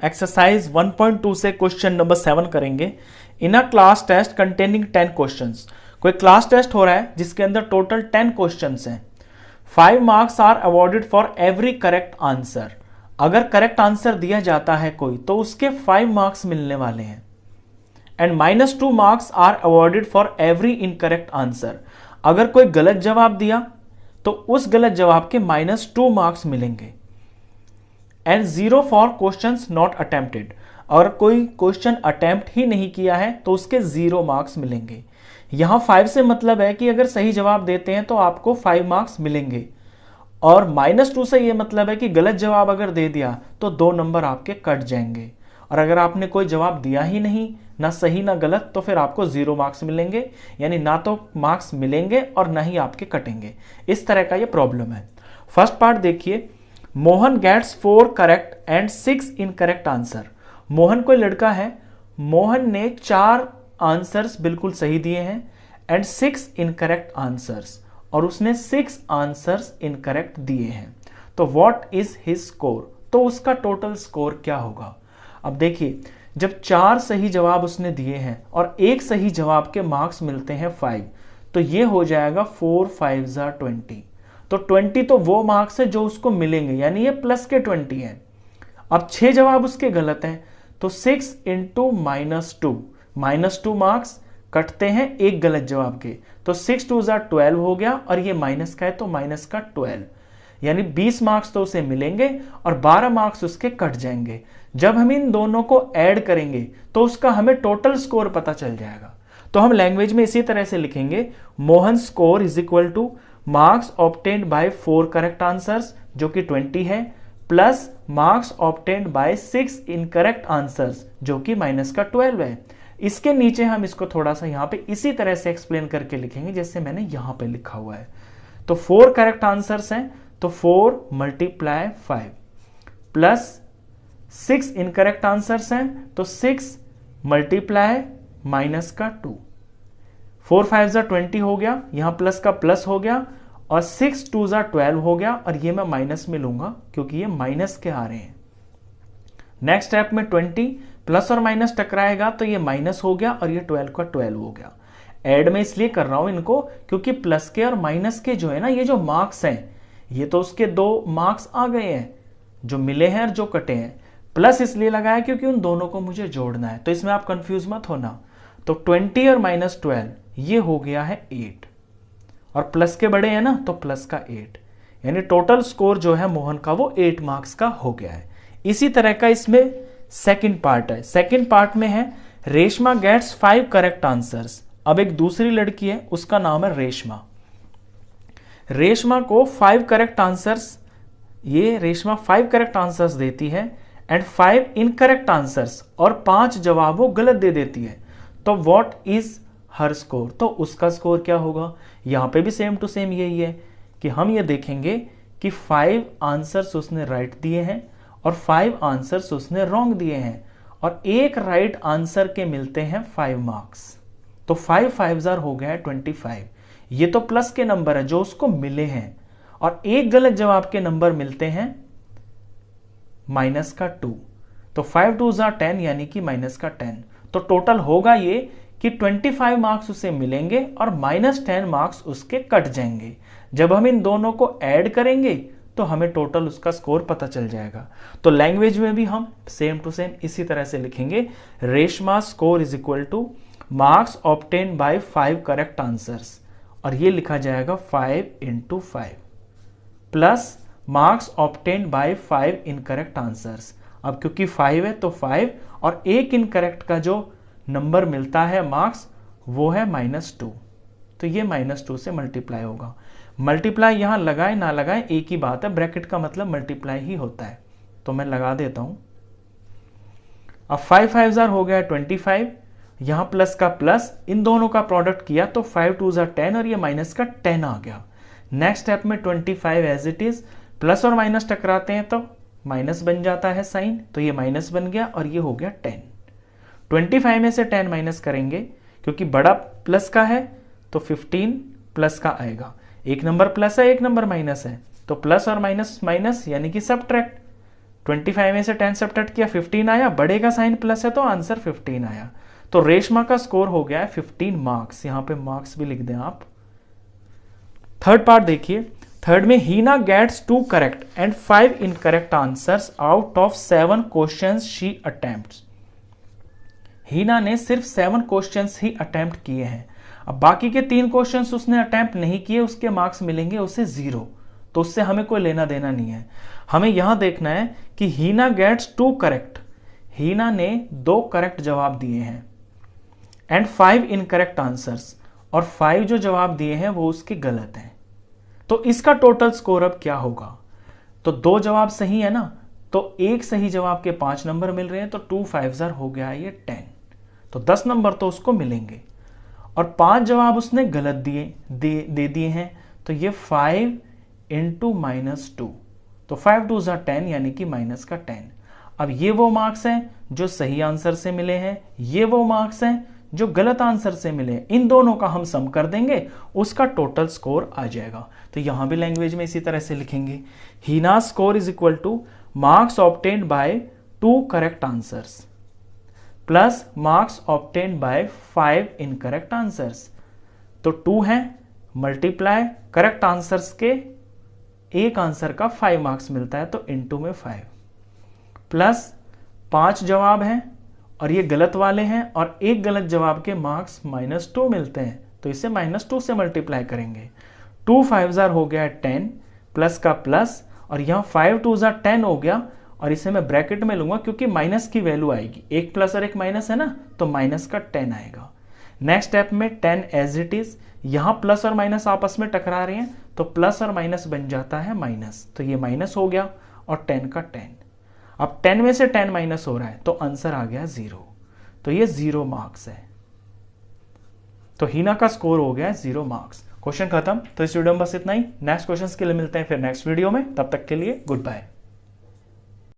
Exercise 1.2 से question number 7 करेंगे। In a class test containing 10 questions. कोई क्लास टेस्ट हो रहा है जिसके अंदर टोटल 10 क्वेश्चंस हैं। 5 marks are awarded for every correct answer. अगर करेक्ट आंसर दिया जाता है कोई तो उसके 5 मार्क्स मिलने वाले हैं। And -2 marks are awarded for every incorrect answer. अगर कोई गलत जवाब दिया तो उस गलत जवाब के -2 मार्क्स मिलेंगे। And 0 for questions not attempted. और कोई क्वेश्चन अटेम्प्ट ही नहीं किया है तो उसके 0 मार्क्स मिलेंगे। यहां 5 से मतलब है कि अगर सही जवाब देते हैं तो आपको 5 मार्क्स मिलेंगे, और -2 से यह मतलब है कि गलत जवाब अगर दे दिया तो 2 नंबर आपके कट जाएंगे। और अगर आपने कोई जवाब दिया ही नहीं, ना सही ना गलत, तो फिर आपको 0 मार्क्स मिलेंगे। यानी ना तो मार्क्स मिलेंगे और ना ही आपके कटेंगे। इस तरह का ये प्रॉब्लम है। फर्स्ट पार्ट देखिए, Mohan gets 4 correct and 6 incorrect answer. Mohan कोई लड़का है, मोहन ने 4 आंसर्स बिल्कुल सही दिए हैं एंड 6 इनकरेक्ट आंसर्स, और उसने 6 आंसर्स इनकरेक्ट दिए हैं। तो व्हाट इज हिज स्कोर? तो उसका टोटल स्कोर क्या होगा? अब देखिए, जब 4 सही जवाब उसने दिए हैं और एक सही जवाब के मार्क्स मिलते हैं 5, तो ये हो जाएगा 4 5 20। तो 20 तो वो मार्क्स है जो उसको मिलेंगे, यानी ये प्लस के 20 हैं। अब 6 जवाब उसके गलत हैं, तो 6 इंटू -2 मार्क्स कटते हैं एक गलत जवाब के। तो 6 2 12 हो गया, और ये माइनस का है तो माइनस का 12, यानी 20 मार्क्स तो उसे मिलेंगे और 12 मार्क्स उसके कट जाएंगे। जब हम इन दोनों को ऐड करेंगे तो उसका हमें टोटल स्कोर पता चल जाएगा। तो हम लैंग्वेज में इसी तरह से लिखेंगे, Mohan score is equal to marks obtained bye 4 correct answers, जो कि 20 है, plus marks obtained bye 6 incorrect answers, जो कि माइनस का 12 है। इसके नीचे हम इसको थोड़ा सा यहां पे इसी तरह से एक्सप्लेन करके लिखेंगे जैसे मैंने यहां पे लिखा हुआ है। तो 4 करेक्ट आंसर्स हैं, तो 4 × 5, प्लस 6 इनकरेक्ट आंसर्स हैं, तो 6 × -2। 4 5 20 हो गया, यहां प्लस का प्लस हो गया, और 6 2 12 हो गया, और ये मैं माइनस में लूंगा क्योंकि ये माइनस के आ रहे हैं। नेक्स्ट स्टेप में 20 प्लस और माइनस टकराएगा तो ये माइनस हो गया, और ये 12 का 12 हो गया। ऐड में इसलिए कर रहा हूं इनको क्योंकि प्लस के और माइनस के जो है ना, ये जो मार्क्स हैं, ये तो उसके 2 मार्क्स आ गए हैं जो मिले हैं और जो कटे हैं। प्लस इसलिए लगाया क्योंकि उन दोनों को मुझे जोड़ना है, तो इसमें आप कंफ्यूज मत होना। तो 20 और -12 ये हो गया है 8, और प्लस के बड़े हैं ना, तो प्लस का 8, यानी टोटल स्कोर जो है मोहन का वो 8 मार्क्स का हो गया है। इसी तरह का इसमें सेकंड पार्ट है। सेकंड पार्ट में है, रेशमा गेट्स 5 करेक्ट आंसर्स। अब एक दूसरी लड़की है, उसका नाम है रेशमा। रेशमा को 5 करेक्ट आंसर्स, ये रेशमा 5 करेक्ट आंसर्स देती है एंड 5 इनकरेक्ट आंसर्स, और 5 जवाब वो गलत दे देती है। तो व्हाट इज हर स्कोर? तो उसका स्कोर क्या होगा? यहां पे भी सेम टू सेम यही है कि हम ये देखेंगे कि 5 आंसर्स उसने राइट दिए हैं और 5 आंसर्स उसने रॉन्ग दिए हैं, और एक राइट आंसर के मिलते हैं 5 मार्क्स। तो 5 5 हो गया है 25। ये तो प्लस के नंबर है जो उसको मिले हैं, और एक गलत जवाब के नंबर मिलते हैं माइनस का 2। तो 5 2 10, यानी कि माइनस का 10। तो टोटल होगा ये कि 25 मार्क्स उसे मिलेंगे और -10 मार्क्स उसके कट जाएंगे। जब हम इन दोनों को ऐड करेंगे तो हमें टोटल उसका स्कोर पता चल जाएगा। तो लैंग्वेज में भी हम सेम टू सेम इसी तरह से लिखेंगे, Reshma score is equal to marks obtained by 5 correct answers, और ये लिखा जाएगा 5 × 5, plus marks obtained by 5 incorrect answers. अब क्योंकि 5 है तो 5, और एक इनकरेक्ट का जो नंबर मिलता है मार्क्स, वो है -2, तो ये -2 से मल्टीप्लाई होगा। मल्टीप्लाई यहां लगाए ना लगाए एक ही बात है, ब्रैकेट का मतलब मल्टीप्लाई ही होता है, तो मैं लगा देता हूं। अब 5 5 हो गया 25, यहां प्लस का प्लस, इन दोनों का प्रोडक्ट किया तो 5 2 10, और ये माइनस का 10 आ गया। नेक्स्ट स्टेप में 25 एज इट इज, प्लस और माइनस टकराते हैं तो माइनस बन जाता है साइन, तो ये माइनस बन गया, और ये हो गया 10। 25 में से 10 माइनस करेंगे क्योंकि बड़ा प्लस का है, तो 15 प्लस का आएगा। एक नंबर प्लस है, एक नंबर माइनस है, तो प्लस और माइनस माइनस, यानी कि सबट्रैक्ट। 25 में से 10 सब्ट्रैक्ट किया 15 आया, बड़े का साइन प्लस है तो आंसर 15 आया। तो रेशमा का स्कोर हो गया है 15 मार्क्स। यहां पे मार्क्स भी लिख दें आप। थर्ड पार्ट देखिए, थर्ड में Heena gets 2 correct and 5 incorrect answers out of 7 questions she attempts. Heena ने सिर्फ 7 क्वेश्चंस ही अटेम्प्ट किए हैं। अब बाकी के 3 क्वेश्चंस उसने अटेम्प्ट नहीं किए, उसके मार्क्स मिलेंगे उसे 0। तो उससे हमें कोई लेना देना नहीं है। हमें यहां देखना है कि हीना गेट्स 2 करेक्ट, हीना ने 2 करेक्ट जवाब दिए हैं एंड 5 इनकरेक्ट आंसर्स, और 5 जो जवाब दिए हैं वो उसके गलत हैं। तो इसका टोटल स्कोर अब क्या होगा? तो 2 जवाब सही है ना, तो एक सही जवाब के 5 नंबर मिल रहे हैं, तो 2 5 हो गया ये 10। तो 10 नंबर तो उसको मिलेंगे। और 5 जवाब उसने गलत दे दिए हैं, तो ये 5 इंटू -2, तो 5 2 10 यानी कि माइनस का 10। अब ये वो मार्क्स हैं जो सही आंसर से मिले हैं, ये वो मार्क्स हैं जो गलत आंसर से मिले। इन दोनों का हम सम कर देंगे, उसका टोटल स्कोर आ जाएगा। तो यहां भी लैंग्वेज में इसी तरह से लिखेंगे, Heena score is equal to marks obtained by 2 correct answers plus marks obtained by 5 incorrect answers. तो 2 है मल्टीप्लाई करेक्ट आंसर्स के एक आंसर का 5 मार्क्स मिलता है, तो इनटू में 5 प्लस 5 जवाब हैं और ये गलत वाले हैं, और एक गलत जवाब के मार्क्स -2 मिलते हैं, तो इसे -2 से मल्टीप्लाई करेंगे। 2 5 हो गया 10 प्लस का प्लस, और यहाँ 5 2 10 हो गया, और इसे मैं ब्रैकेट में लूंगा क्योंकि माइनस की वैल्यू आएगी, एक प्लस और एक माइनस है ना, तो माइनस का 10 आएगा। नेक्स्ट स्टेप में 10 एज इट इज, यहां प्लस और माइनस आपस में टकरा रहे हैं, तो प्लस और माइनस बन जाता है माइनस, तो ये माइनस हो गया और 10 का 10। अब 10 में से 10 माइनस हो रहा है, तो आंसर आ गया 0। तो ये 0 मार्क्स है। तो हीना का स्कोर हो गया 0 मार्क्स। क्वेश्चन खत्म। तो इस वीडियो में बस इतना ही। नेक्स्ट क्वेश्चन के लिए मिलते हैं फिर नेक्स्ट वीडियो में। तब तक के लिए गुड बाय।